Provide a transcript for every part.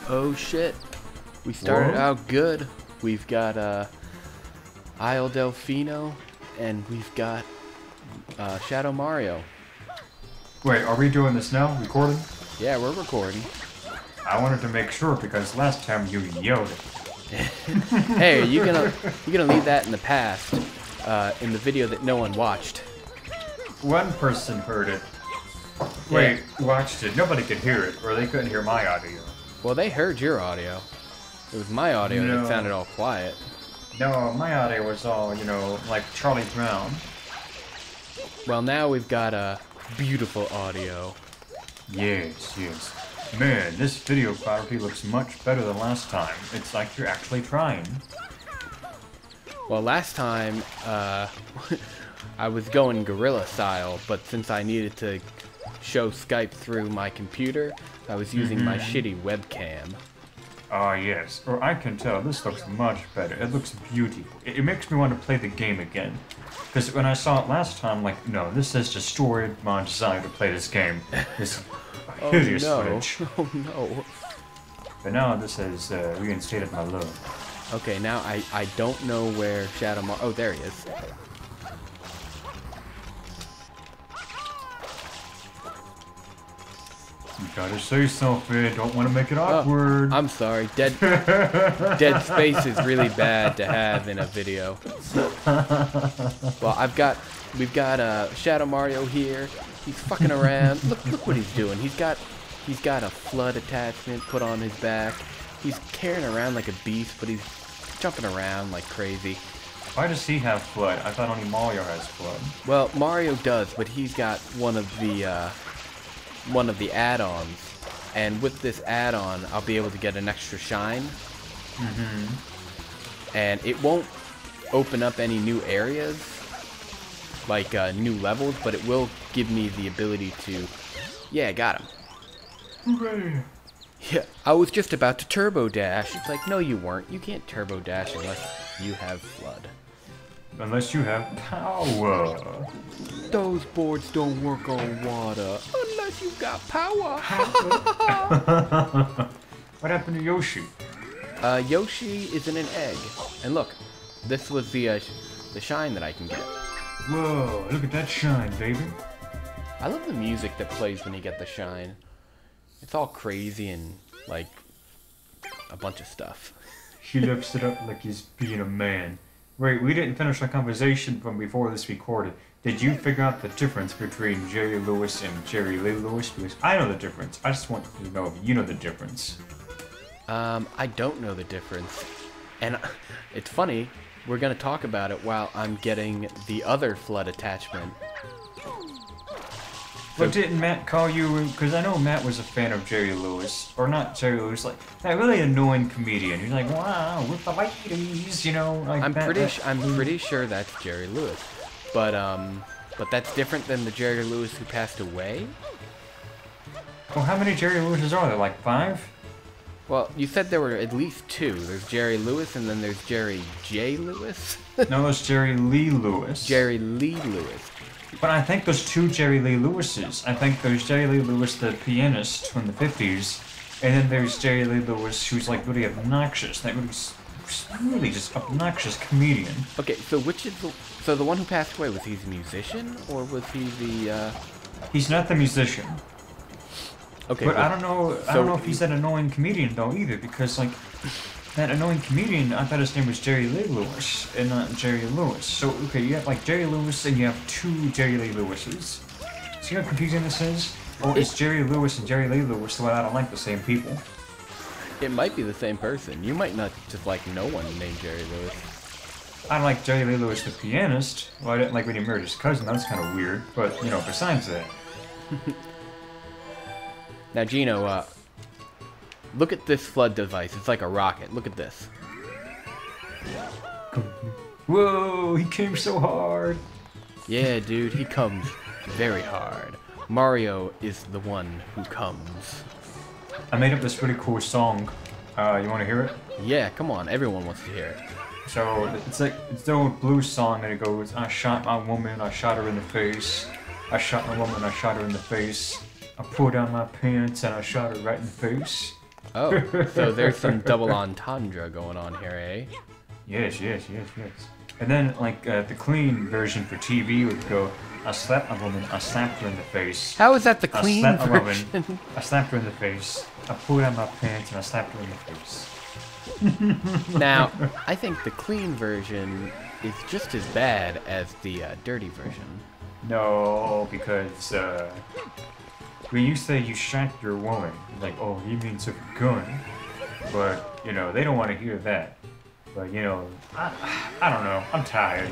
Oh shit. We started out good. We've got Isle Delfino and we've got Shadow Mario. Wait, are we doing this now? Recording? Yeah, we're recording. I wanted to make sure because last time you yelled it. Hey, you gonna leave that in the past, in the video that no one watched. One person heard it. Wait, watched it. Nobody could hear it, or they couldn't hear my audio. Well, they heard your audio. It was my audio that sounded all quiet. No, my audio was all, you know, like Charlie Brown. Well, now we've got a beautiful audio. Yes, yes. Man, this video quality looks much better than last time. It's like you're actually trying. Well, last time, I was going guerrilla style, but since I needed to show Skype through my computer, I was using my shitty webcam. Ah, yes. Or I can tell, this looks much better. It looks beautiful. It makes me want to play the game again. Because when I saw it last time, I'm like, no, this has destroyed my desire to play this game. This hideous footage. Oh no. But now this has reinstated my love. Okay, now I don't know where Shadow Mario... Oh, there he is. You gotta say something, don't want to make it awkward. I'm sorry, dead space is really bad to have in a video. Well, we've got Shadow Mario here. He's fucking around. Look what he's doing. He's got a flood attachment put on his back. He's carrying around like a beast, but he's jumping around like crazy. Why does he have flood? I thought only Mario has flood. Well, Mario does, but he's got one of the add-ons, and with this add-on, I'll be able to get an extra shine. And it won't open up any new areas, like new levels, but it will give me the ability to... Yeah, got him. Hooray! Yeah, I was just about to turbo dash. It's like, no, you weren't. You can't turbo dash unless you have flood. Unless you have power. Those boards don't work on water unless you got power. What happened to Yoshi? Yoshi is in an egg. And look, this was the shine that I can get. Whoa, look at that shine, baby. I love the music that plays when you get the shine. It's all crazy and, like, a bunch of stuff. He lifts it up like he's being a man. Wait, we didn't finish our conversation from before this recorded. Did you figure out the difference between Jerry Lewis and Jerry Lee Lewis? Because I know the difference. I just want to know if you know the difference. I don't know the difference. And it's funny, we're going to talk about it while I'm getting the other flood attachment. But didn't Matt call you, because I know Matt was a fan of Jerry Lewis, or not Jerry Lewis, like, that really annoying comedian. He's like, wow, with the ladies, you know, like I'm pretty sure that's Jerry Lewis. But that's different than the Jerry Lewis who passed away? Well, how many Jerry Lewises are there, like 5? Well, you said there were at least 2. There's Jerry Lewis and then there's Jerry J. Lewis? No, it's Jerry Lee Lewis. Jerry Lee Lewis. But I think there's 2 Jerry Lee Lewises. I think there's Jerry Lee Lewis, the pianist from the 50s, and then there's Jerry Lee Lewis, who's like really obnoxious. Like really just obnoxious comedian. Okay, so which is the one who passed away? Was he the musician or was he the? He's not the musician. Okay, but I don't know. I don't know if he's that annoying comedian though either, because like. That annoying comedian, I thought his name was Jerry Lee Lewis, and not Jerry Lewis. So, okay, you have like Jerry Lewis, and you have 2 Jerry Lee Lewises. See how confusing this is? Or is Jerry Lewis and Jerry Lee Lewis the way I don't like the same people? It might be the same person. You might not just like no one named Jerry Lewis. I don't like Jerry Lee Lewis, the pianist. Well, I didn't like when he married his cousin. That's kind of weird. But, you know, besides that. Now, Gino, look at this flood device. It's like a rocket. Look at this. Whoa, he came so hard. Yeah, dude, he comes very hard. Mario is the one who comes. I made up this really cool song. You want to hear it? Yeah, come on. Everyone wants to hear it. So, it's the old blues song, and it goes, I shot my woman, I shot her in the face. I shot my woman, I shot her in the face. I pulled down my pants, and I shot her right in the face. Oh, so there's some double entendre going on here, eh? Yes. And then, like, the clean version for TV would go, I slapped a woman, I slapped her in the face. How is that the clean I slapped a version? woman, I slapped her in the face. I pulled out my pants and I slapped her in the face. Now, I think the clean version is just as bad as the dirty version. No, because when you say you shot your woman, like, oh, you mean took a gun, but you know they don't want to hear that. But you know, I don't know. I'm tired.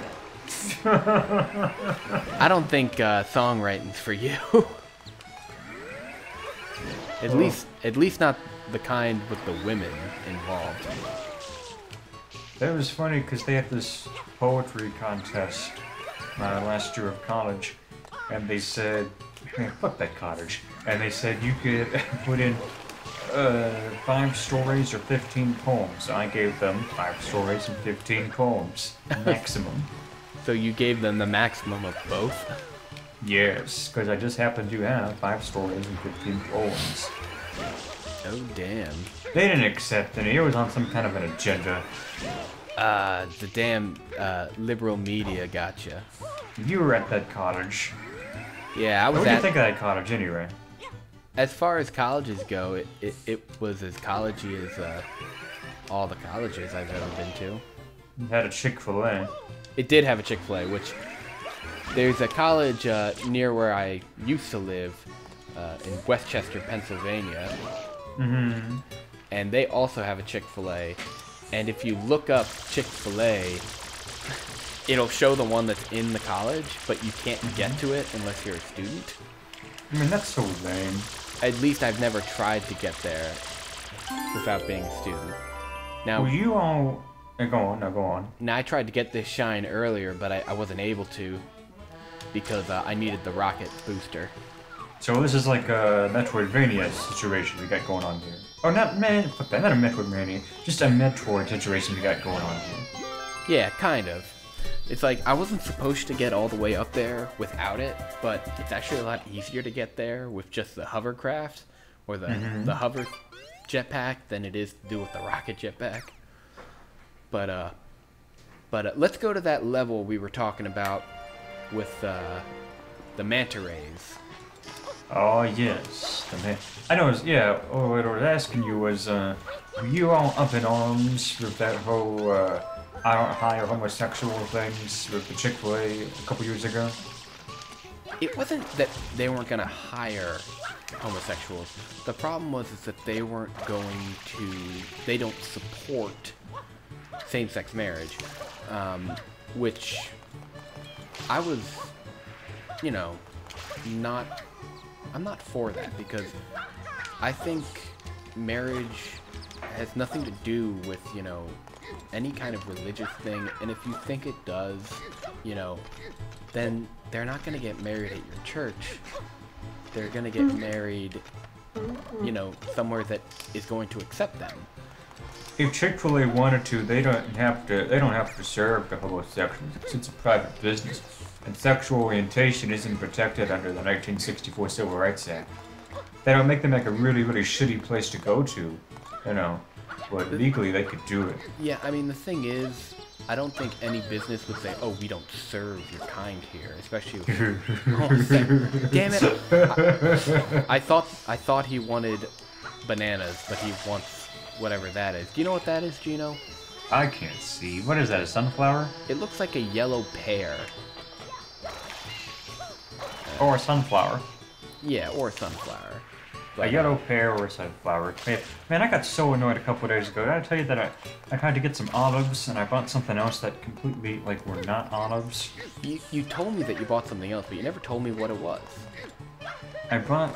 I don't think songwriting's for you. At least not the kind with the women involved. That was funny because they had this poetry contest last year of college, and they said, man, fuck that college. And they said you could put in 5 stories or 15 poems. I gave them 5 stories and 15 poems, maximum. So you gave them the maximum of both? Yes, because I just happened to have 5 stories and 15 poems. Oh, damn. They didn't accept any. It was on some kind of an agenda. The damn liberal media gotcha. You were at that college. Yeah, I was What did at... you think of that college anyway? As far as colleges go, it was as collegey as all the colleges I've ever been to. You had a Chick-fil-A. It did have a Chick-fil-A, which... There's a college near where I used to live in Westchester, Pennsylvania. Mm-hmm. And they also have a Chick-fil-A. And if you look up Chick-fil-A, it'll show the one that's in the college, but you can't get to it unless you're a student. I mean, that's so lame. At least I've never tried to get there without being a student. Now, Well, you all... go on. now I tried to get this shine earlier, but I wasn't able to because I needed the rocket booster. So this is like a Metroidvania situation we got going on here. Oh, not a Metroidvania. Just a Metroid situation we got going on here. Yeah, kind of. It's like I wasn't supposed to get all the way up there without it, but it's actually a lot easier to get there with just the hovercraft or the hover jetpack than it is to do with the rocket jetpack. But let's go to that level we were talking about with the manta rays. Oh, yes. I know, what I was asking you was, were you all up in arms with that whole, higher homosexual things with the Chick-fil-A a couple years ago? It wasn't that they weren't going to hire homosexuals. The problem was is that they don't support same-sex marriage, which I was, you know, I'm not for that because I think marriage has nothing to do with, you know, any kind of religious thing, and if you think it does, you know, then they're not going to get married at your church. They're going to get married, you know, somewhere that is going to accept them. If Chick-fil-A wanted to, they don't have to serve the homosexuals. It's a private business. And sexual orientation isn't protected under the 1964 Civil Rights Act. That would make them like a really, really shitty place to go to, you know. But legally, they could do it. Yeah, I mean, the thing is, I don't think any business would say, "Oh, we don't serve your kind here," especially. Damn it! I thought he wanted bananas, but he wants whatever that is. Do you know what that is, Gino? I can't see. What is that? A sunflower? It looks like a yellow pear. Or a sunflower? Yeah, or a sunflower. A yellow pear or a sunflower. Man, I got so annoyed a couple days ago. Did I tell you that I tried to get some olives and I bought something else that completely, like, were not olives? You told me that you bought something else, but you never told me what it was. I bought,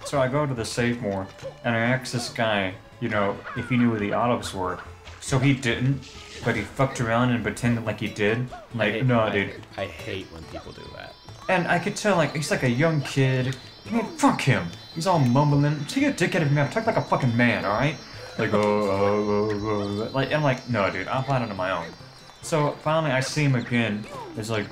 so I go to the Save More and I asked this guy, you know, if he knew where the olives were. So he didn't, but he fucked around and pretended like he did. Like, no, dude. I hate when people do that. And I could tell, like, he's like a young kid. I mean, fuck him. He's all mumbling. Take a dick out of me. Talk like a fucking man, alright? Like, like, I'm like, no, dude, I'll plan it on my own. So finally, I see him again. It's like,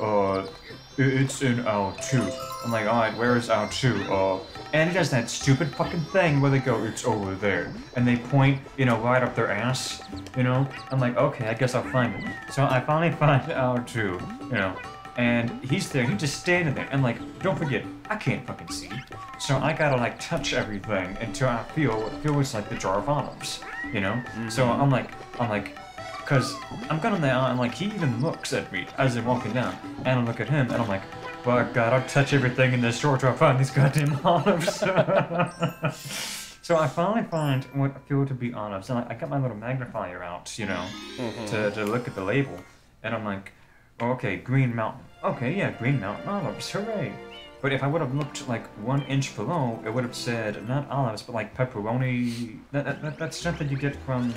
it's in aisle 2. I'm like, alright, where is aisle 2? And he does that stupid fucking thing where they go, it's over there. And they point, you know, right up their ass, you know? I'm like, okay, I guess I'll find it. So I finally find aisle 2, you know? And he's there, he's just standing there. And like, don't forget, I can't fucking see. So I gotta like touch everything until I feel what feels like the jar of olives, you know? So I'm like, cause I'm going there and like he even looks at me as I'm walking down, and I look at him and I'm like, well, God, I'll touch everything in this drawer till I find these goddamn olives. So I finally find what I feel to be olives, and I got my little magnifier out, you know, to look at the label, and I'm like, okay, Green Mountain. Okay, yeah, Green Mountain olives, hooray! But if I would have looked like 1 inch below, it would have said not olives, but like pepperoni. That's stuff that you get from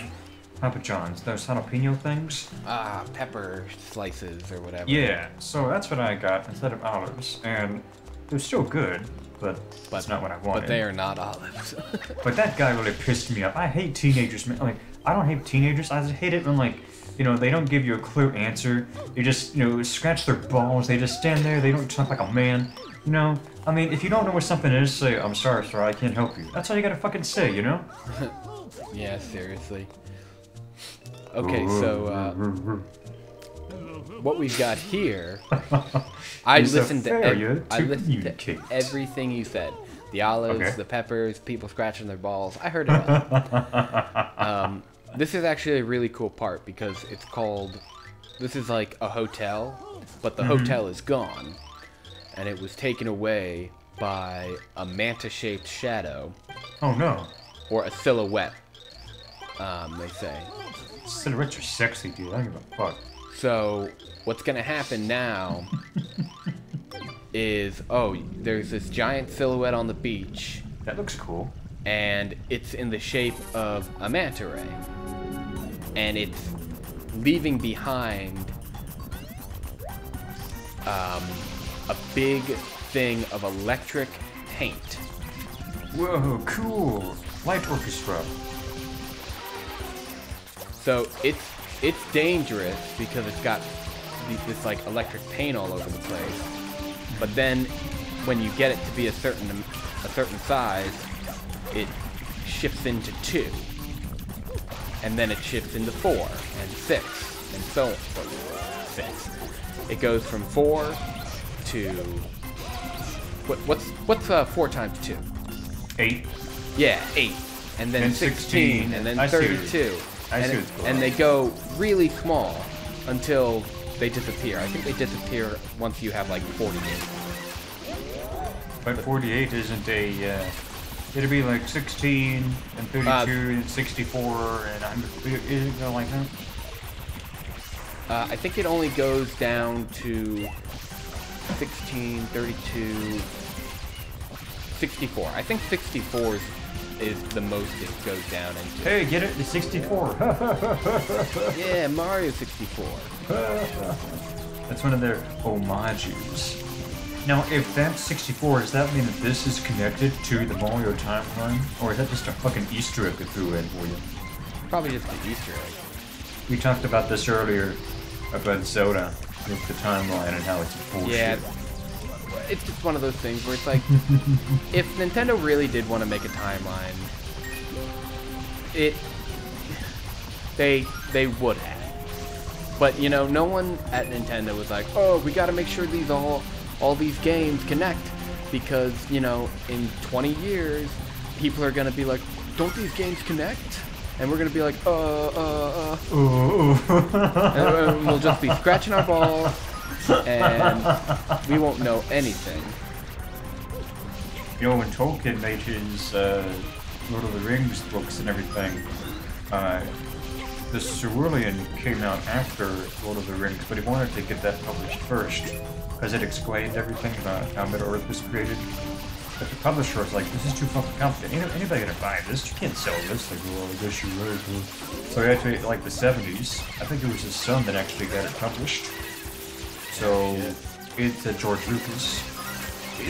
Papa John's, those jalapeno things. Ah, pepper slices or whatever. Yeah, so that's what I got instead of olives, and they're still good, but that's not what I wanted. But they are not olives. But that guy really pissed me off. I hate teenagers, man. Like, I don't hate teenagers. I just hate it when, like, you know, they don't give you a clear answer. They just, you know, scratch their balls. They just stand there. They don't talk like a man. You know, I mean, if you don't know what something is, say, I'm sorry, sir, I can't help you. That's all you gotta fucking say, you know? Yeah, seriously. Okay, so, what we've got here, I listened to everything you said. The olives, the peppers, people scratching their balls. I heard it all. This is actually a really cool part because it's called, this is like a hotel, but the hotel is gone. And it was taken away by a manta-shaped shadow. Oh no. Or a silhouette, they say. Silhouettes are sexy, dude. I don't give a fuck. So, what's gonna happen now is, there's this giant silhouette on the beach. That looks cool. And it's in the shape of a manta ray. And it's leaving behind a big thing of electric paint. Whoa, cool. Light orchestra. So it's dangerous because it's got this like electric paint all over the place. But then when you get it to be a certain size, it shifts into 2. And then it shifts into 4 and 6 and so on. 6. It goes from 4 to what's 4 times 2? 8. Yeah, 8. And then 16 and then 32. And they go really small until they disappear. I think they disappear once you have like 48. But 48 isn't a it'd be like 16 and 32 and 64 and 100. Is it like that? I think it only goes down to 16, 32, 64. I think 64 is the most it goes down into. Hey, get it? The 64. Yeah, Mario 64. That's one of their homages. Now, if that's 64, does that mean that this is connected to the Mario timeline? Or is that just a fucking Easter egg they threw in for you? Probably just an Easter egg. We talked about this earlier, about Zelda, with the timeline and how it's bullshit. Yeah, it's just one of those things where it's like, if Nintendo really did want to make a timeline, they would have. But, you know, no one at Nintendo was like, oh, we gotta make sure these all these games connect, because, you know, in 20 years, people are gonna be like, don't these games connect? And we're gonna be like, and we'll just be scratching our balls, and we won't know anything. You know, when Tolkien made his Lord of the Rings books and everything, the Silmarillion came out after Lord of the Rings, but he wanted to get that published first, because it explained everything about how Middle-earth was created. But the publisher was like, this is too fucking complicated. Ain't anybody gonna buy this? You can't sell this. Like, well, I guess you're right. So he actually, like the 70s, I think it was his son that actually got it published. So it's George Lucas.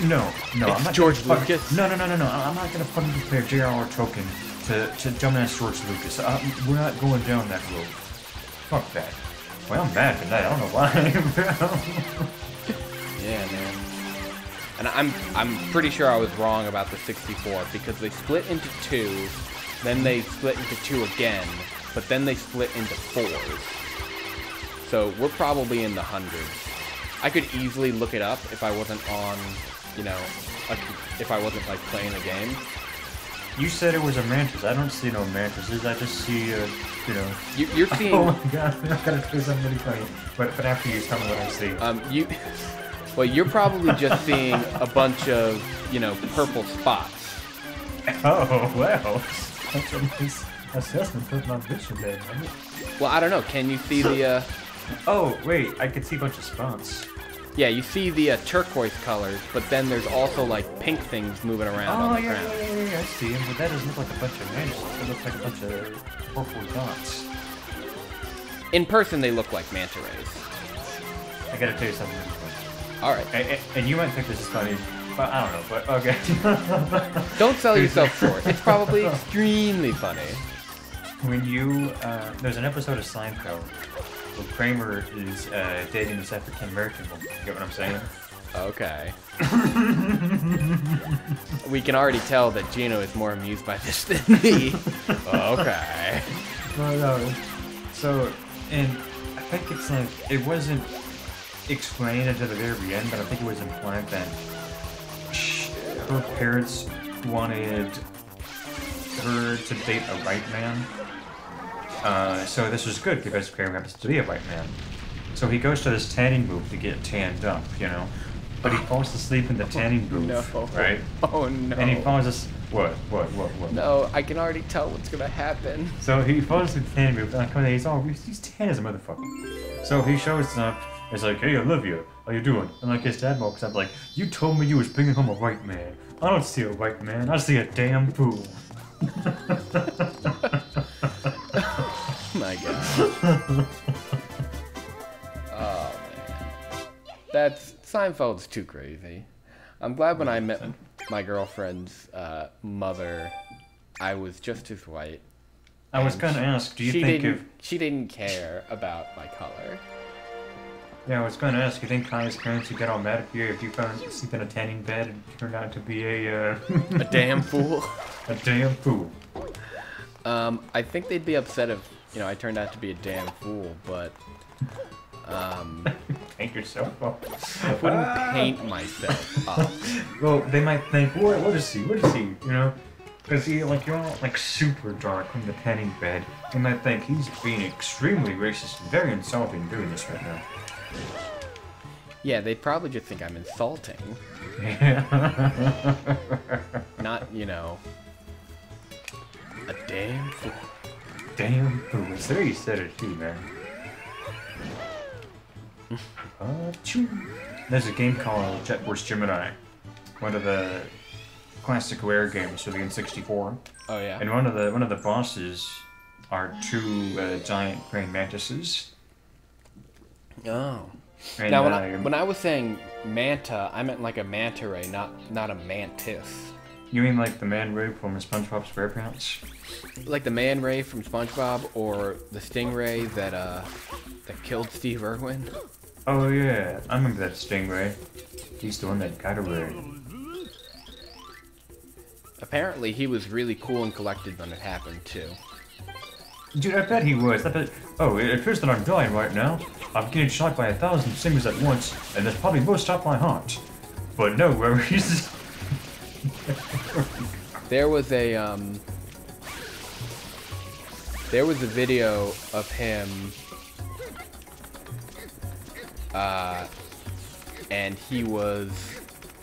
No, I'm not George Lucas. No. I'm not gonna fucking compare J.R.R. Tolkien to dumbass George Lucas. We're not going down that road. Fuck that. Well, I'm mad tonight. I don't know why. Yeah, man. And I'm pretty sure I was wrong about the 64 because they split into 2, then they split into 2 again, but then they split into 4s. So we're probably in the hundreds. I could easily look it up if I wasn't on, you know, if I wasn't like playing the game. You said it was a mantis. I don't see no mantises. I just see, you know. You're seeing. Oh my god! I'm gonna do something really funny. But after you tell me what I see. Well, you're probably just seeing a bunch of, you know, purple spots. Oh well. That's a nice assessment of my vision there, man. Well, I don't know. Can you see the? Oh wait, I could see a bunch of spots. Yeah, you see the turquoise colors, but then there's also like pink things moving around on the ground. Yeah, I see them, but that doesn't look like a bunch of mantises. It looks like a bunch of purple dots. In person, they look like manta rays. I gotta tell you something really funny. All right. And you might think this is funny, but I don't know. But okay. Don't sell yourself short. It's probably extremely funny. When you there's an episode of Seinfeld where Kramer is dating this African American woman. You get what I'm saying? Okay. We can already tell that Gino is more amused by this than me. Okay. No. So, and I think it's like it wasn't explained until the very end, but I think it was implied that her parents wanted her to date a white man. So this was good because Kramer happens to be a white man. So he goes to this tanning booth to get tanned up, you know. But he falls asleep in the tanning booth, No. right? Oh no. And he falls asleep. What? No, I can already tell what's gonna happen. So he falls asleep in the tanning booth, and I come in, he's tan as a motherfucker. So he shows up. It's like, hey, Olivia, how you doing? And like his dad walks up, like, you told me you was bringing home a white man. I don't see a white man. I see a damn fool. My God. Oh man, Seinfeld's too crazy. I'm glad when I met my girlfriend's mother, I was just as white. I was gonna ask, do you think she didn't care about my color? Yeah, I was gonna ask, you think Kai's parents would get all mad at you if you found sleep in a tanning bed and turned out to be a a damn fool? A damn fool. I think they'd be upset if, you know, I turned out to be a damn fool, but Paint yourself up. I wouldn't paint myself up. Well, they might think, what is he, you know? Because you're all like super dark from the tanning bed. They might think he's being extremely racist and very insulting doing this right now. Yeah, they'd probably just think I'm insulting. Not, you know, a damn fool. Damn fool. It's there you said it too, man. There's a game called Jet Force Gemini. One of the classic Rare games for the N64. Oh yeah. And one of the bosses are two giant praying mantises. Oh. And, now, when I was saying manta, I meant like a manta ray, not a mantis. You mean like the man ray from SpongeBob SquarePants? Like the man ray from SpongeBob, or the stingray that killed Steve Irwin? Oh yeah, I remember that stingray. He's the one that got away. Apparently, he was really cool and collected when it happened too. Dude, I bet he was. Oh, it appears that I'm dying right now. I'm getting shot by 1,000 stingers at once, and that's probably most stopped my heart. But no worries. There was a video of him, and he was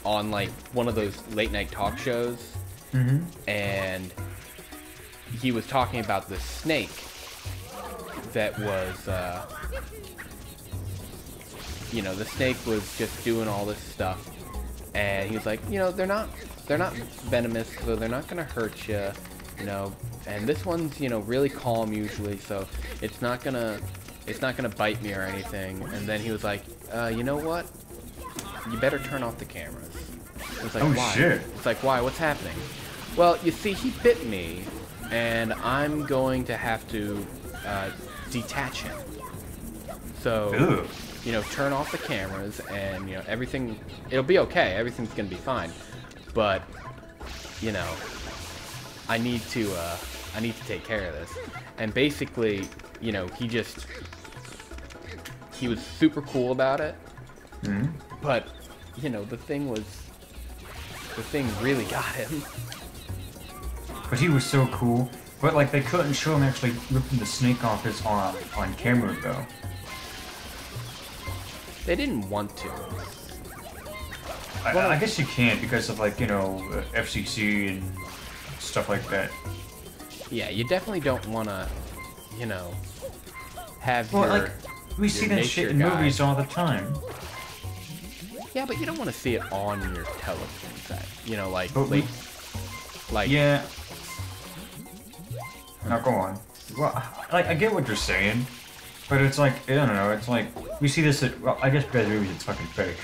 on like one of those late night talk shows, and he was talking about the snake that was, you know, the snake was just doing all this stuff, and he was like, you know, they're not venomous, so they're not gonna hurt you, you know, and this one's, you know, really calm usually, so it's not gonna bite me or anything. And then he was like, you know what? You better turn off the cameras. It's like, why? Shit. It's like, why? What's happening? Well, you see, he bit me, and I'm going to have to detach him. So, Ew. you know, turn off the cameras and, you know, everything, it'll be okay. Everything's gonna be fine. But, you know, I need to take care of this. And basically, you know, he was super cool about it. Hmm? But, you know, the thing really got him. But he was so cool. But like they couldn't show him actually ripping the snake off his arm on camera though. They didn't want to. I guess you can't because of like, you know, FCC and stuff like that. Yeah, you definitely don't want to, you know, have Well, your... like, we see that shit in nature guy. movies all the time. Yeah, but you don't want to see it on your television set. You know, like... But we- like Yeah. Now go on. Well, like, I get what you're saying, but it's like, I don't know, it's like, we see this at, well, I guess because movies it's fucking fake.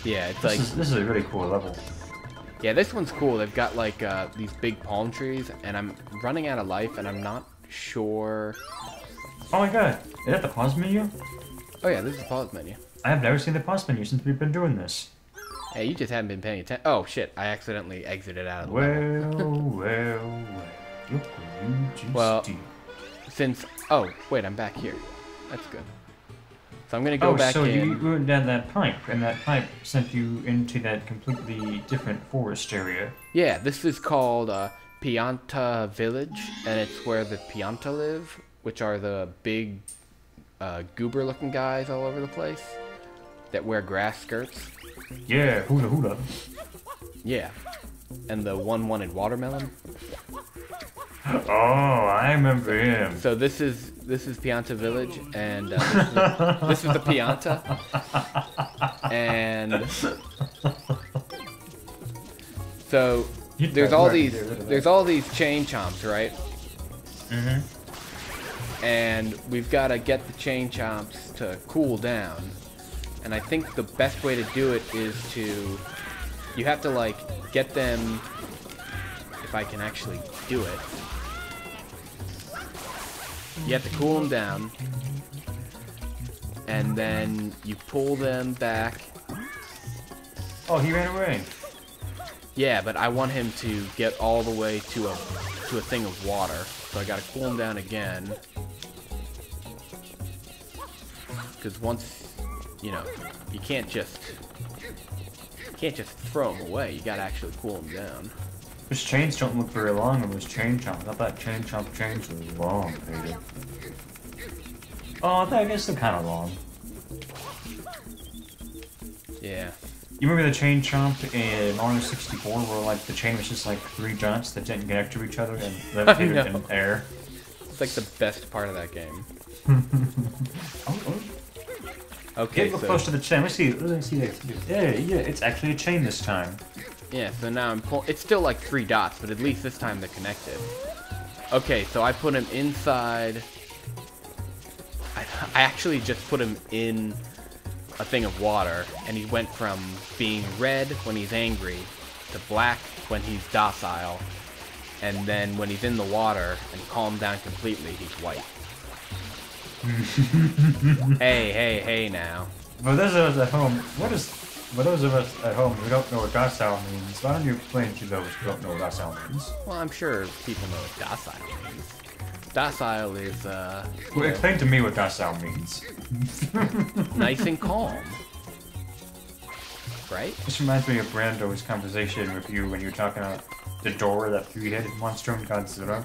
yeah, it's like... This is a really cool level. Yeah, this one's cool. They've got, like, these big palm trees, and I'm running out of life, and I'm not sure... Oh my god, is that the pause menu? Oh yeah, this is the pause menu. I have never seen the pause menu since we've been doing this. Hey, you just haven't been paying attention. Oh shit, I accidentally exited out of the level. Well. Look what you just Well, did. Since... Oh, wait, I'm back here. That's good. So I'm gonna go back so in. you went down that pipe, and that pipe sent you into that completely different forest area. Yeah, this is called Pianta Village, and it's where the Pianta live, which are the big goober-looking guys all over the place that wear grass skirts. Yeah, hula hula. Yeah, and the one wanted watermelon. Oh, I remember him. So this is Pianta Village, and this is the Pianta, and so there's all these chain chomps, right? Mm-hmm. And we've got to get the chain chomps to cool down. And I think the best way to do it is you have to like get them, if I can actually do it. You have to cool them down, and then you pull them back. Oh, he ran away. Yeah, but I want him to get all the way to a thing of water, so I gotta cool him down again. Because once, you know, you can't just throw them away. You gotta actually cool them down. Those chains don't look very long on those chain chomps. I thought chain chomp chains were long, maybe. Oh, I guess they're kind of long. Yeah. You remember the chain chomp in Mario 64 where like the chain was just like 3 giants that didn't connect to each other and levitated in air? It's like the best part of that game. Oh. Okay, Get so close to the chain. Let me see that. Yeah, it's actually a chain this time. yeah, so now I'm it's still like 3 dots, but at least this time they're connected. Okay, so I put him inside. I actually just put him in a thing of water, and he went from being red when he's angry to black when he's docile, and then when he's in the water and calmed down completely, he's white. Hey now. For those of us at home, for those of us at home who don't know what docile means, why don't you explain to those who don't know what docile means? Well, I'm sure people know what docile means. Docile is, Well, explain to me what docile means. nice and calm. Right? This reminds me of Brando's conversation with you when you were talking about the Dora, that 3-headed monster in Godzilla.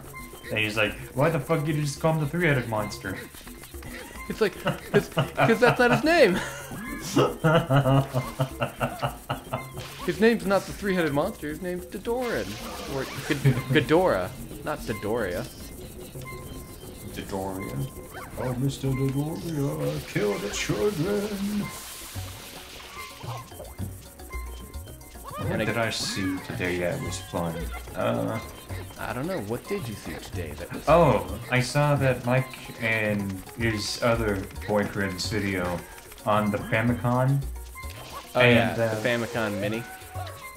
And he's like, why the fuck did you just call him the 3-headed monster? It's like, because that's not his name. His name's not the 3-headed monster, his name's Dodoran. Or Ghidorah, not Dodoria. Dodoria. Oh, Mr. Dodoria, kill the children. What did I see today that was fun? I don't know, what did you see today that was... Oh, I saw that Mike and his other boyfriend's video on the Famicom. Oh yeah, and, the Famicom Mini.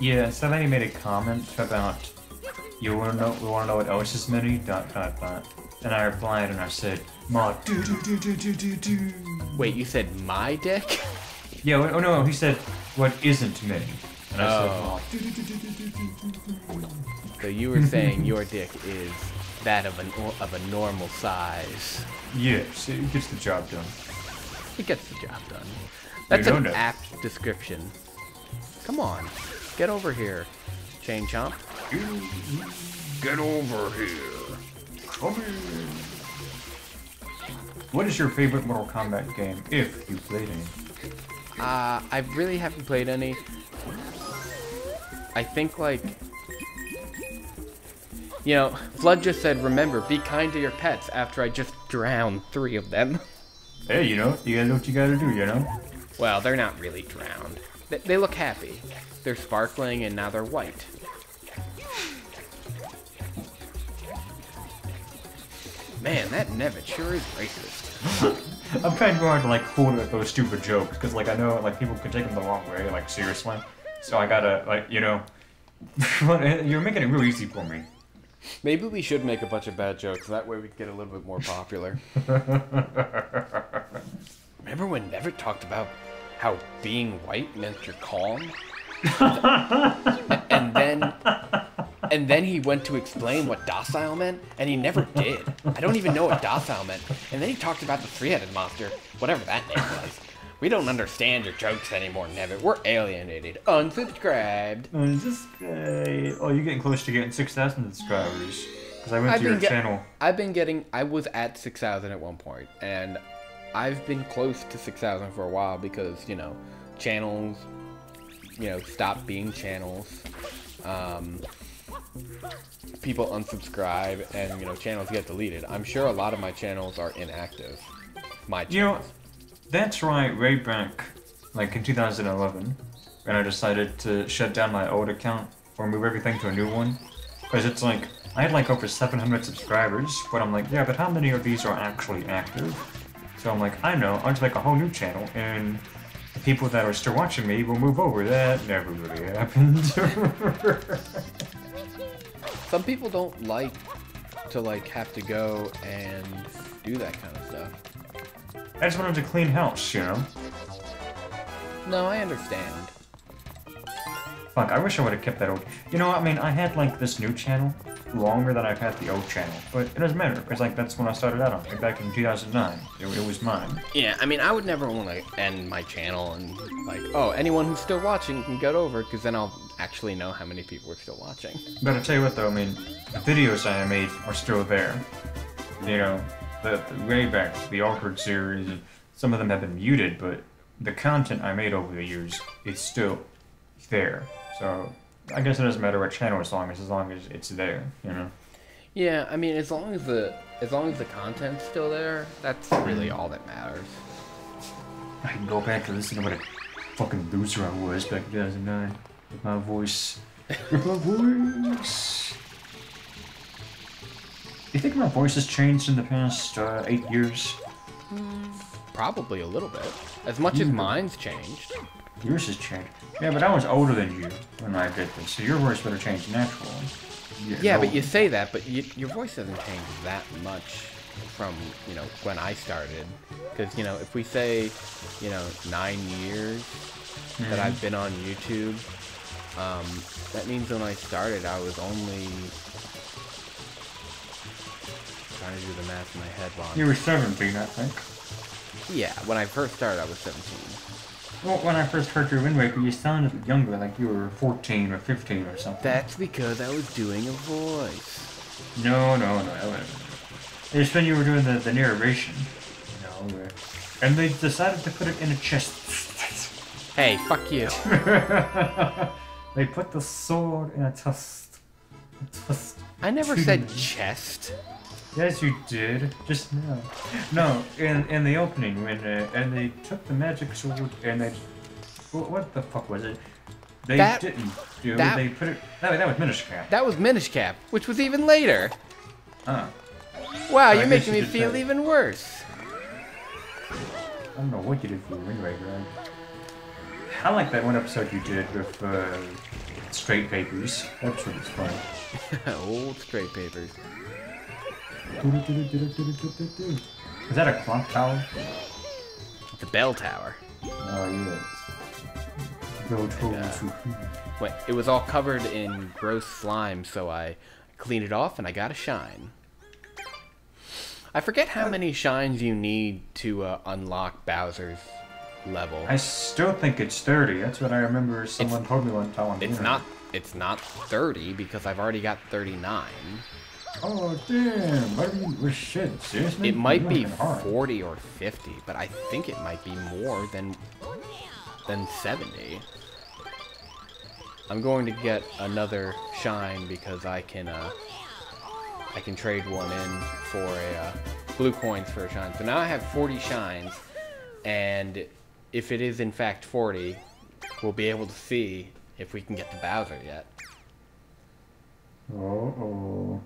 Yeah, somebody made a comment about we wanna know what else is mini, ... And I replied and I said, "Ma, do do do do do do do." Wait, you said my dick? Yeah, oh no, he said, "What isn't me?" And I said, Oh. "Ma, do do do do do do do do." So you were saying your dick is that of a normal size. Yes, it gets the job done. It gets the job done. That's don't an know. apt description. Come on, get over here, Chain Chomp. Get over here. Come in. What is your favorite Mortal Kombat game, if you played any? I really haven't played any. I think, like, you know, Flood just said, remember, be kind to your pets after I just drowned 3 of them. Hey, you know, you gotta do what you gotta do, you know? Well, they're not really drowned. They look happy. They're sparkling and now they're white. Man, that Nevit sure is racist. I'm trying hard to, like, quote those stupid jokes, because, like, I know, like, people can take them the wrong way, like, seriously. So I gotta, like, you know, you're making it real easy for me. Maybe we should make a bunch of bad jokes. That way we can get a little bit more popular. Remember when Nevit talked about how being white meant you're calm? and then he went to explain what docile meant, and he never did. I don't even know what docile meant. And then he talked about the 3-headed monster, whatever that name was. We don't understand your jokes anymore, Nevit. We're alienated. Unsubscribed. Oh, you're getting close to getting 6,000 subscribers. Because I went to your channel. I was at 6,000 at one point, and I've been close to 6,000 for a while because, you know, channels, you know, stop being channels. People unsubscribe, and, you know, channels get deleted. I'm sure a lot of my channels are inactive. My channels. You know, that's right, way back, like in 2011, when I decided to shut down my old account or move everything to a new one. Because it's like, I had like over 700 subscribers, but I'm like, yeah, but how many of these are actually active? So I'm like, I know, I'll just make a whole new channel, and the people that are still watching me will move over. That never really happened. Some people don't like to, like, have to go and do that kind of stuff. I just wanted to clean house, you know? No, I understand. Fuck, I wish I would have kept that old... You know what, I mean, I had, like, this new channel longer than I've had the old channel. But it doesn't matter, because, like, that's when I started out on, like, back in 2009. It was mine. Yeah, I mean, I would never want to end my channel and, like, oh, anyone who's still watching can get over, because then I'll actually know how many people are still watching. But I tell you what, though, I mean, the videos I made are still there. You know, the way back, the Altered series, some of them have been muted, but the content I made over the years is still there. So I guess it doesn't matter what channel as long as it's there, you know. Yeah, I mean, as long as the content's still there, that's really all that matters. I can go back and listen to what a fucking loser I was back in 2009 with my voice. With my voice. You think my voice has changed in the past 8 years? Probably a little bit. As much as mine's changed. Yours has changed. Yeah, but I was older than you when I did this, so your voice would have changed naturally. Yeah, but you say that, but your voice doesn't change that much from, you know, when I started. Because, you know, if we say, you know, 9 years that I've been on YouTube, that means when I started, I was only... trying to do the math in my head, Vaughn. You were 17, I think. Yeah, when I first started, I was 17. Well, when I first heard your Wind Waker, you sounded younger, like you were 14 or 15 or something. That's because I was doing a voice. No. It's when you were doing the narration, you know, and they decided to put it in a chest. Hey, fuck you. They put the sword in a chest. I never said chest. Yes, you did. Just now. No, in the opening when and they took the magic sword and they what the fuck was it? They didn't do. They put it. That was Minish Cap. That was Minish Cap, which was even later. Huh. Wow, I you're guess making you me did feel that. even worse. I don't know what you did for Wind Waker. I like that one episode you did with Straight Papers. That episode was fun. Old straight papers. Is that a clock tower? It's a bell tower. Oh, yeah. Go to Wait, it was all covered in gross slime, so I cleaned it off and I got a shine. I forget how many shines you need to unlock Bowser's level. I still think it's 30. That's what I remember someone told me one time. It's not 30 because I've already got 39. Oh, damn. Well, shit, seriously? It might be hard. 40 or 50, but I think it might be more than 70. I'm going to get another shine because I can trade one in for a blue coins for a shine. So now I have 40 shines, and if it is in fact 40, we'll be able to see if we can get to Bowser yet. Oh,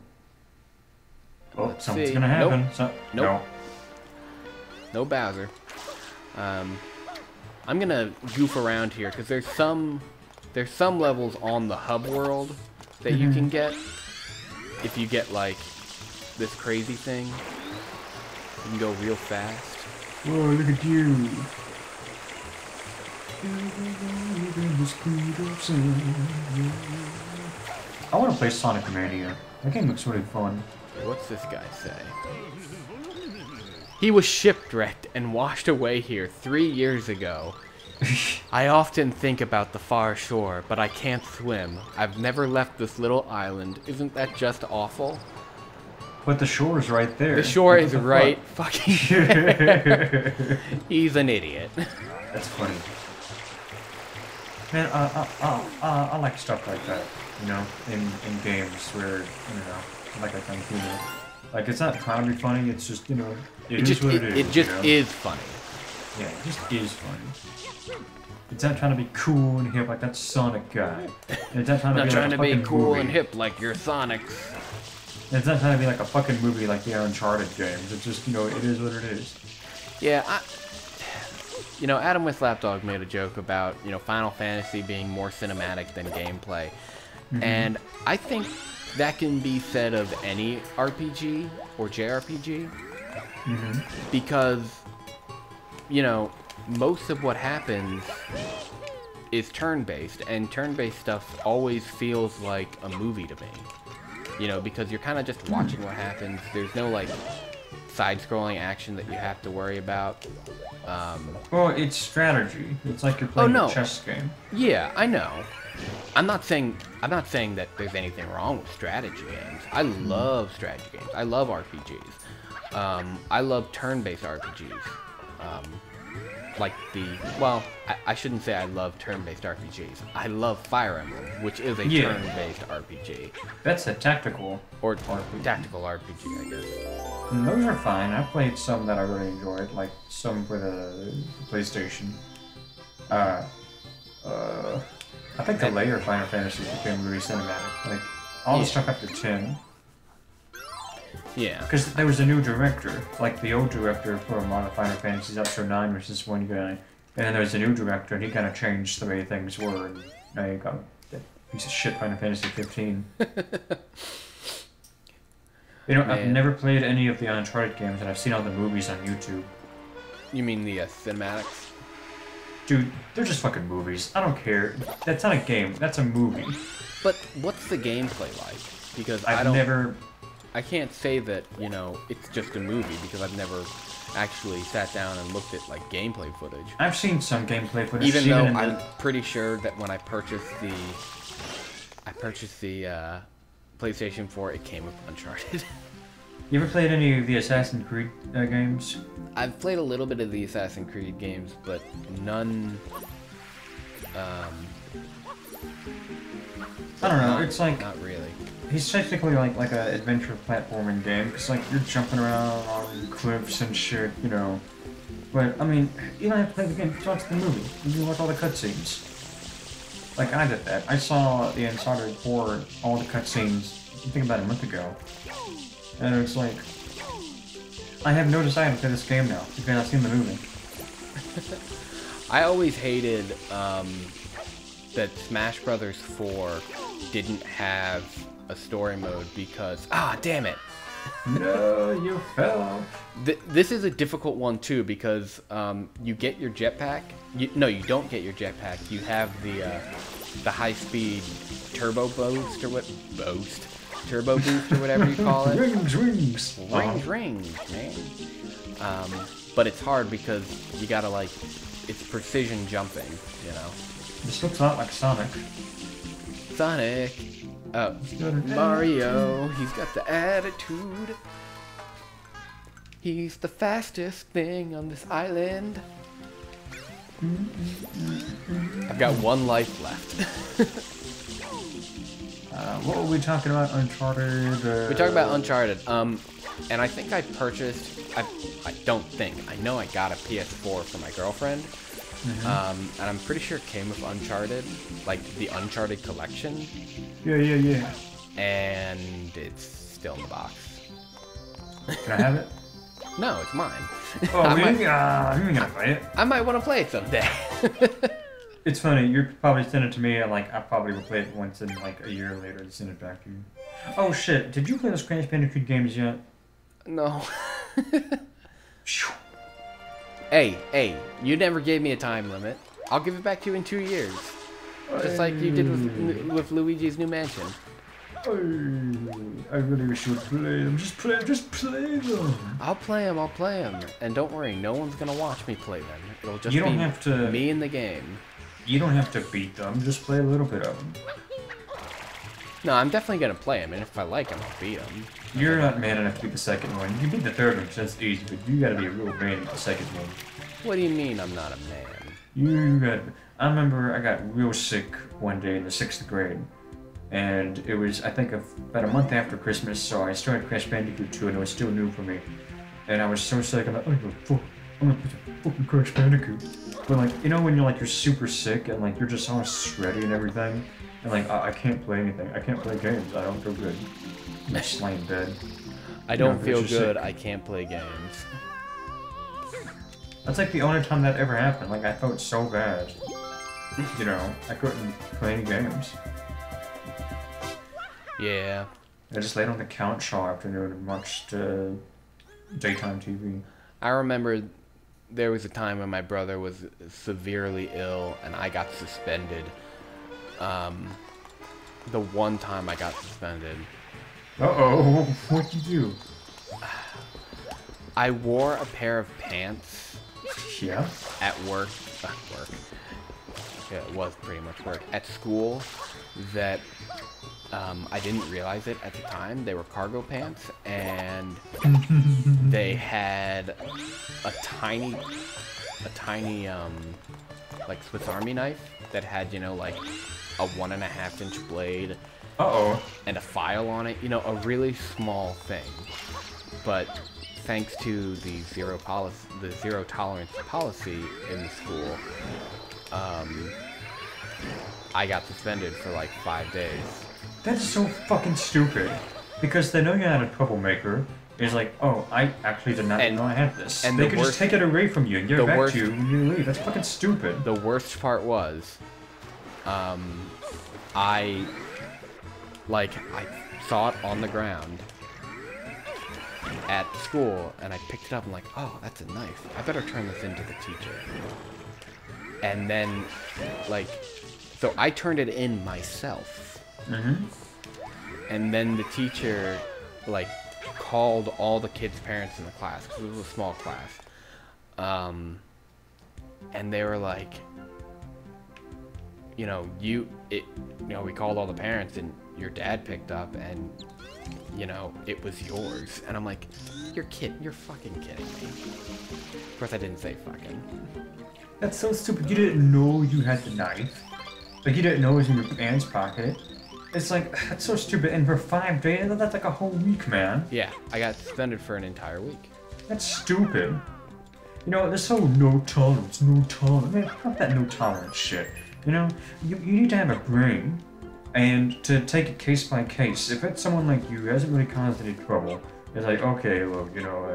Let's something's see. gonna happen. Nope. No. No Bowser. I'm gonna goof around here because there's some levels on the hub world that you can get if you get like this crazy thing. You can go real fast. Whoa, look at you. I want to play Sonic Mania. That game looks really fun. What's this guy say? He was shipwrecked and washed away here 3 years ago. I often think about the far shore, but I can't swim. I've never left this little island. Isn't that just awful? But the shore is right there. The shore What is the right fuck? fucking there. He's an idiot. That's funny. Man, I like stuff like that, you know, in games where, like that kind of humor. Like, it's not trying to be funny, it's just, it is what it is. It just is funny. Yeah, it just is funny. It's not trying to be cool and hip like that Sonic guy. It's not trying to Not be trying like to a be fucking cool movie. and hip like your Sonics. It's not trying to be like a fucking movie like the Uncharted games. It's just, it is what it is. Yeah, Adam with Lapdog made a joke about, Final Fantasy being more cinematic than gameplay. And I think that can be said of any RPG or JRPG. Because, most of what happens is turn-based, and turn-based stuff always feels like a movie to me. Because you're kind of just watching what happens. There's no, like, side-scrolling action that you have to worry about. Well, it's strategy. It's like you're playing a chess game. Yeah, I know. I'm not saying that there's anything wrong with strategy games. I love strategy games. I love RPGs. I love turn-based RPGs. I shouldn't say I love turn-based RPGs. I love Fire Emblem, which is a turn-based RPG. That's a tactical or tactical RPG, I guess. And those are fine. I played some that I really enjoyed, like some for the PlayStation. I think the later Final Fantasy became really cinematic. Like, all the stuff after 10. Yeah. Because there was a new director. Like, the old director for a lot of Final Fantasies up to 9 was this one guy. And then there was a new director, and he kind of changed the way things were. And now you got that piece of shit Final Fantasy 15. I've never played any of the Uncharted games, and I've seen all the movies on YouTube. You mean the cinematics? Dude, they're just fucking movies. I don't care. That's not a game. That's a movie. But what's the gameplay like? Because I can't say that, it's just a movie because I've never actually sat down and looked at, like, gameplay footage. I've seen some gameplay footage. Even though I'm pretty sure that when I purchased the PlayStation 4, it came with Uncharted. You ever played any of the Assassin's Creed games? I've played a little bit of the Assassin's Creed games, but none. I don't know. It's like not really. He's technically like an adventure platforming game, because like you're jumping around on cliffs and shit, But I mean, you don't have to play the game. Just watch the movie. You can watch all the cutscenes. Like I did that. I saw the Uncharted 4, all the cutscenes. I think about a month ago. And it's like, I have no desire to play this game now, because I've seen the movie. I always hated that Smash Brothers 4 didn't have a story mode because... Ah, damn it! No, you fell. This is a difficult one too because you get your jetpack. No, you don't get your jetpack. You have the high-speed turbo boost or what? Turbo boost or whatever you call it. Rings. Rings, man. But it's hard because you gotta like, it's precision jumping, you know. This looks a lot like Sonic. Sonic. Oh, Mario. He's got the attitude. He's the fastest thing on this island. I've got one life left. What were we talking about? Uncharted? We talked about Uncharted. And I think I purchased. I don't think. I know I got a PS4 for my girlfriend. And I'm pretty sure it came with Uncharted, like the Uncharted collection. Yeah. And it's still in the box. Can I have it? No, it's mine. Oh, you're gonna play it. I might want to play it someday. It's funny, you probably send it to me and like I probably will play it once and like a year later and send it back to you. Oh shit, did you play those Crash Bandicoot games yet? No. Hey, you never gave me a time limit. I'll give it back to you in 2 years. Just like you did with Luigi's New Mansion. I really wish you would play them. Just play them. I'll play them. And don't worry, no one's gonna watch me play them. It'll just You don't be have to, me in the game. You don't have to beat them, just play a little bit of them. No, I'm definitely gonna play them, and if I like them, I'll beat them. You're not man enough to beat the second one. You can beat the third one, because that's easy, but you gotta be a real man at the second one. What do you mean I'm not a man? You got... I remember I got real sick one day in the 6th grade. And it was, I think, about a month after Christmas, so I started Crash Bandicoot 2, and it was still new for me. And I was so sick, I'm like, I'm gonna play fucking Crash Bandicoot. But like, you know when you're super sick, and like, you're just all sweaty and everything? And like, I can't play anything. I can't play games. I don't feel good. I'm just laying in bed. I don't feel good. I can't play games. That's like the only time that ever happened. Like, I felt so bad. You know, I couldn't play any games. Yeah. I just laid on the couch all afternoon and watched daytime TV. I remember there was a time when my brother was severely ill and I got suspended. The one time I got suspended. Uh-oh, what'd you do? I wore a pair of pants. Yeah? At work. Yeah, it was pretty much work. At school that I didn't realize it at the time. They were cargo pants, and they had a tiny, like Swiss Army knife that had, you know, like a 1.5-inch blade. Uh-oh. And a file on it. You know, a really small thing. But thanks to the zero tolerance policy in the school, I got suspended for like 5 days. That's so fucking stupid. Because they know you're not a troublemaker. It's like, oh, I actually did not know I had this. And they could just take it away from you and give it back to you when you leave. That's fucking stupid. The worst part was, I saw it on the ground at school, and I picked it up and like, oh, that's a knife. I better turn this into the teacher. And then, like, so I turned it in myself. And then the teacher, like, called all the kids' parents in the class, because it was a small class. And they were like, you know, we called all the parents, and your dad picked up, and, you know, it was yours. And I'm like, you're fucking kidding me. Of course I didn't say fucking. That's so stupid. You didn't know you had the knife. Like, you didn't know it was in your pants pocket. It's like, that's so stupid. And for 5 days, that's like a whole week, man. Yeah, I got suspended for an entire week. That's stupid. You know, this whole no tolerance. Man, fuck that no tolerance shit. You know, you need to have a brain. And to take it case by case. If it's someone like you who hasn't really caused any trouble, it's like, okay, well, you know,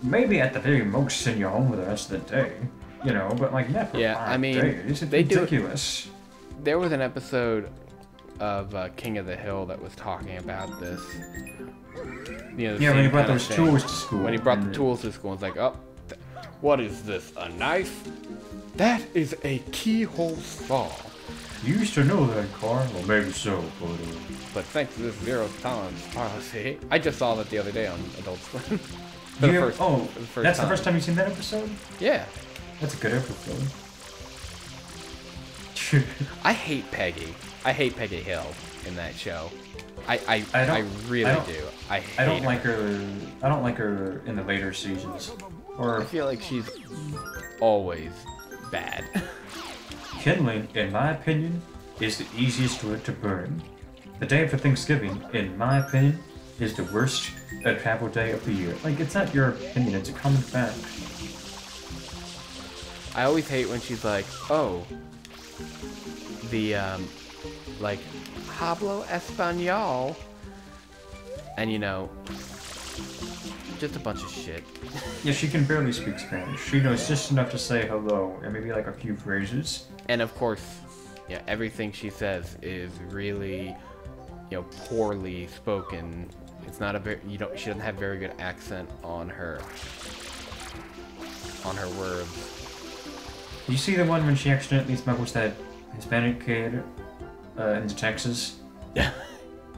maybe at the very most send you home for the rest of the day. You know, but like not for 5 days. It's ridiculous. There was an episode of King of the Hill that was talking about this. You know, Yeah, when he brought kinda those thing. tools to school. When he brought the and- tools to school, it's like, oh, what is this? A knife? That is a keyhole saw. You used to know that, Carl. Well, maybe so, But thanks to this zero tolerance policy, I just saw that the other day on Adult Swim. For the first- oh, for the first that's time. the first time you've seen that episode? Yeah. That's a good episode. I hate Peggy. I hate Peggy Hill in that show. I really I don't- do. I hate I don't her. like her. I don't like her in the later seasons. I Or feel like she's always bad. kindling, in my opinion, is the easiest wood to burn. The day after Thanksgiving, in my opinion, is the worst travel day of the year. Like, it's not your opinion; it's a common fact. I always hate when she's like, oh, the, like, hablo español. And, you know, just a bunch of shit. Yeah, she can barely speak Spanish. She knows just enough to say hello and maybe like a few phrases. And, of course, yeah, everything she says is really, you know, poorly spoken. It's not a very, she doesn't have very good accent on her words. You see the one when she accidentally smuggles that Hispanic kid into Texas?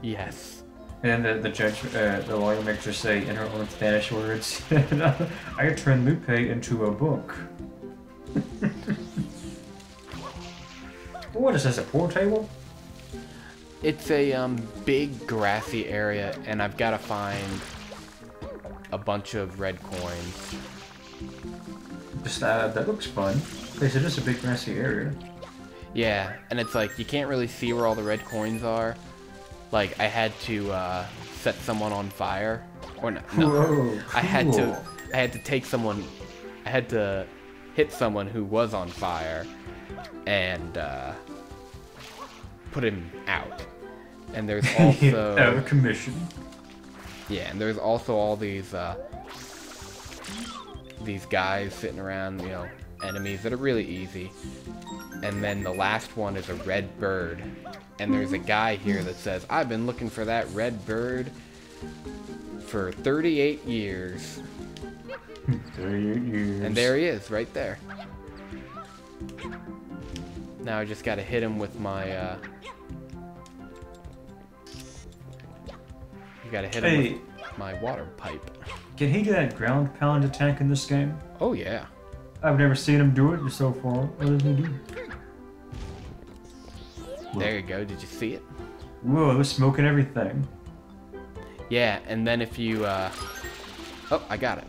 Yes. And then the judge, the lawyer makes her say in her own Spanish words, I turned Lupe into a book. What is this, a pool table? It's a big grassy area, and I've got to find a bunch of red coins. Just, that looks fun. Okay, so just a big grassy area. Yeah, and it's like you can't really see where all the red coins are. Like I had to set someone on fire, or no, Whoa, I had to cool. I had to hit someone who was on fire, and put him out. And there's also out of commission. yeah, and there's also all these guys sitting around, you know, enemies that are really easy. And then the last one is a red bird. And there's a guy here that says, I've been looking for that red bird for 38 years. 38 years. And there he is, right there. Now I just gotta hit him with my, you gotta hit him with my water pipe. Can he do that ground pound attack in this game? Oh yeah. I've never seen him do it so far. What does he do? There you go, did you see it? Whoa, there's smoke and everything. Yeah, and then if you, oh, I got it.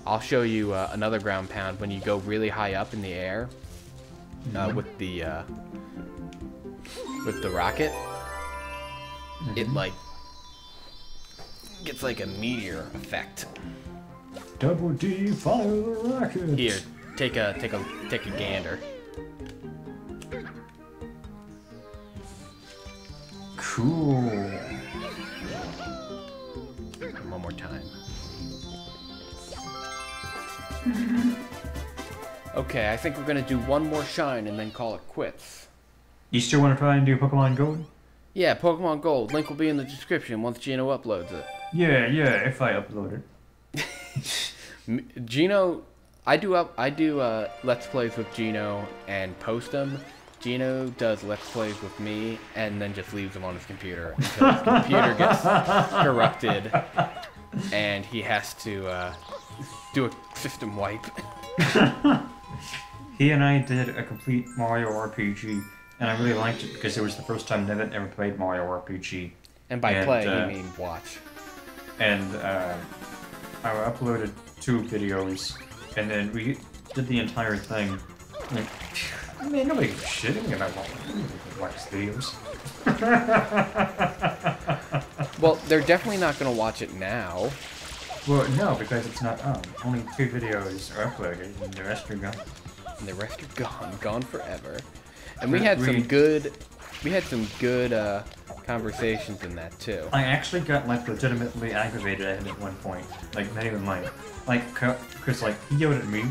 I'll show you another ground pound when you go really high up in the air with the rocket. It like gets like a meteor effect. Double D, fire the rocket. Here, take a gander. Cool. One more time. Okay, I think we're gonna do one more shine and then call it quits. You still want to try and do Pokemon Gold? Yeah, Pokemon Gold. Link will be in the description once Gino uploads it. Yeah, if I upload it. Gino, I do Let's Plays with Gino and post them. Gino does Let's Plays with me and then just leaves them on his computer until his computer gets corrupted and he has to do a system wipe. He and I did a complete Mario RPG, and I really liked it because it was the first time Nevin ever played Mario RPG. And by play, you mean watch. And I uploaded 2 videos, and then we did the entire thing. Like, I mean, nobody gives a shit about watch videos. Well, they're definitely not going to watch it now. Well, no, because it's not on. Only 2 videos are uploaded, and the rest are gone. And the rest are gone forever. And we had some good conversations in that too. I actually got like legitimately aggravated at him at one point, like not even mine, like cause like he yelled at me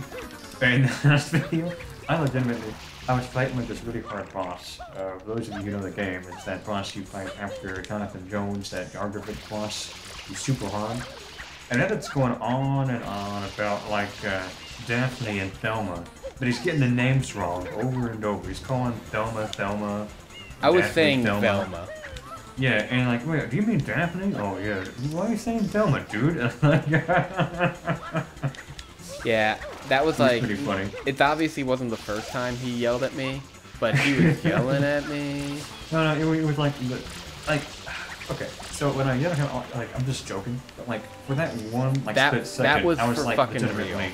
in the last video. I legitimately I was fighting with this really hard boss. For those of you who know the game, it's that boss you fight after Jonathan Jones, that Yargravik boss. He's super hard. And then it's going on and on about, like, Daphne and Thelma. But he's getting the names wrong over and over. He's calling Thelma, Thelma. I was Daphne, saying Thelma. Velma. Yeah, and like, wait, do you mean Daphne? Oh, yeah. Why are you saying Thelma, dude? Yeah, that was It's like, pretty funny. it obviously wasn't the first time he yelled at me, but he was yelling at me. No, it was like, okay. So when I yell at him, like, I'm just joking, but like for that one like split second, was I was for like fucking legitimately, real.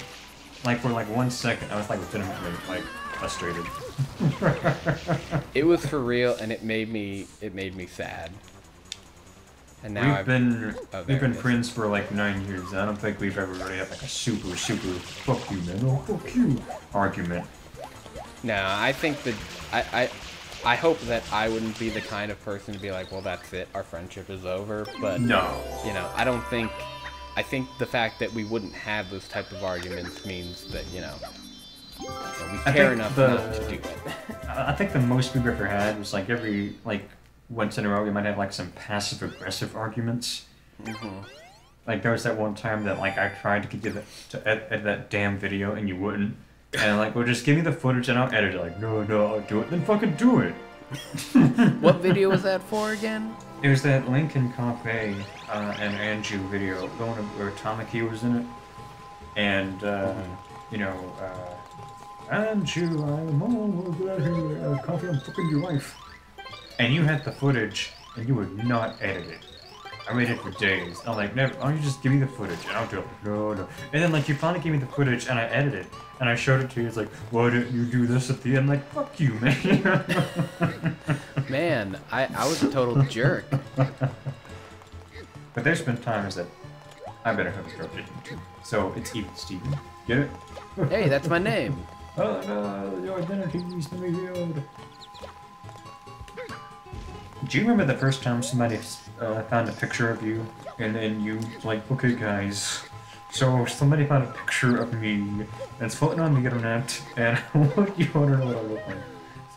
like for like 1 second, I was like legitimately like frustrated. It was for real, and it made me sad. And now We've been oh, we've there been it is. friends for like 9 years. And I don't think we've ever really had like a super fuck you man, oh fuck you argument. No, I think that I hope that I wouldn't be the kind of person to be like, well, that's it, our friendship is over. But No. you know, I don't think. I think the fact that we wouldn't have those type of arguments means that we I care think enough the- not to do it. I think the most we've ever had was like every like once in a row we might have like some passive aggressive arguments. Like there was that one time that like I tried to get you to edit that damn video and you wouldn't. And like, well, just give me the footage and I'll edit it. Like, no, I'll do it. Then fucking do it. What video was that for again? It was that Lincoln Cafe and Anju video, the one where Tamaki was in it. And, Anju, I'm all glad here, coffee, I'm fucking your wife. And you had the footage and you would not edit it. I waited for days. I'm like, never. Why don't you just give me the footage and I'll do it? No. And then like you finally gave me the footage and I edited it and I showed it to you. It's like, why didn't you do this at the end? Like, fuck you, man. Man, I was a total jerk. But there's been times that I better have a start editing too. So it's even Steven. Get it? Hey, that's my name. Oh no, your identity is to be revealed. Do you remember the first time somebody found a picture of you, and then you like, okay guys, so somebody found a picture of me, and it's floating on the internet, and you want to know what I look like.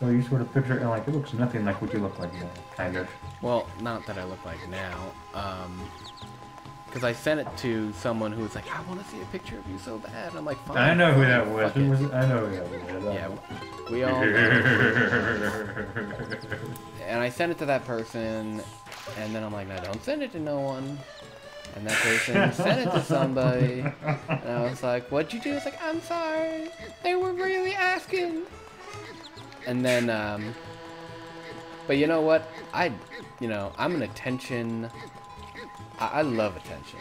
So you sort of picture it, and like, it looks nothing like what you look like now, kind of. Well, not that I look like now. Because I sent it to someone who was like, I want to see a picture of you so bad. I'm like, fine. I know who fine, that was. fuck it. I know who that was. Yeah, we all know. And I sent it to that person, and then I'm like, no, don't send it to no one. And that person sent it to somebody, and I was like, what'd you do? It's like, I'm sorry. They were really asking. And then, but you know what? I'm an attention. I love attention.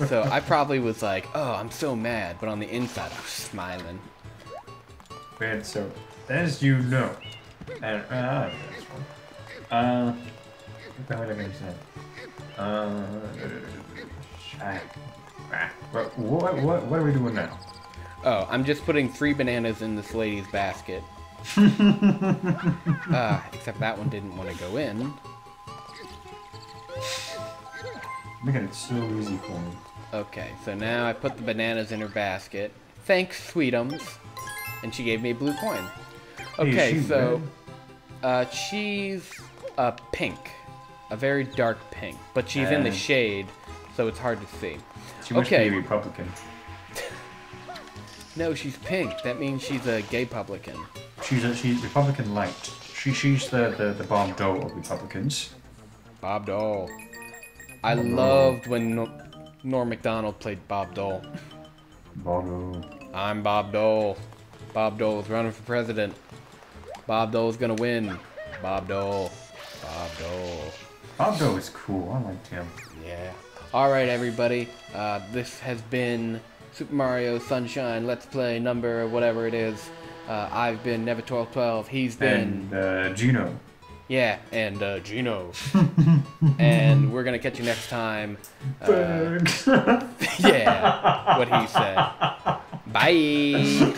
So I probably was like, oh, I'm so mad, but on the inside I was smiling. Man, so as you know, and what the hell did I say? What are we doing now? Oh, I'm just putting 3 bananas in this lady's basket. Except that one didn't want to go in. Making it so easy for me. Okay, so now I put the bananas in her basket. Thanks, Sweetums. And she gave me a blue coin. Hey, Okay, is she so she's pink. A very dark pink. But she's in the shade, so it's hard to see. She must Okay. be a Republican. No, she's pink. That means she's a gay publican. She's Republican light. She's the Bob Dole of Republicans. Bob Dole. I loved when Norm Macdonald played Bob Dole. Bob Dole. I'm Bob Dole. Bob Dole's running for president. Bob Dole's gonna win. Bob Dole. Bob Dole. Bob Dole is cool. I liked him. Yeah. Alright, everybody. This has been Super Mario Sunshine Let's Play number whatever it is. I've been Never1212. He's been... And Gino. Yeah, and Gino. And we're gonna catch you next time. Thanks. Yeah, what he said. Bye.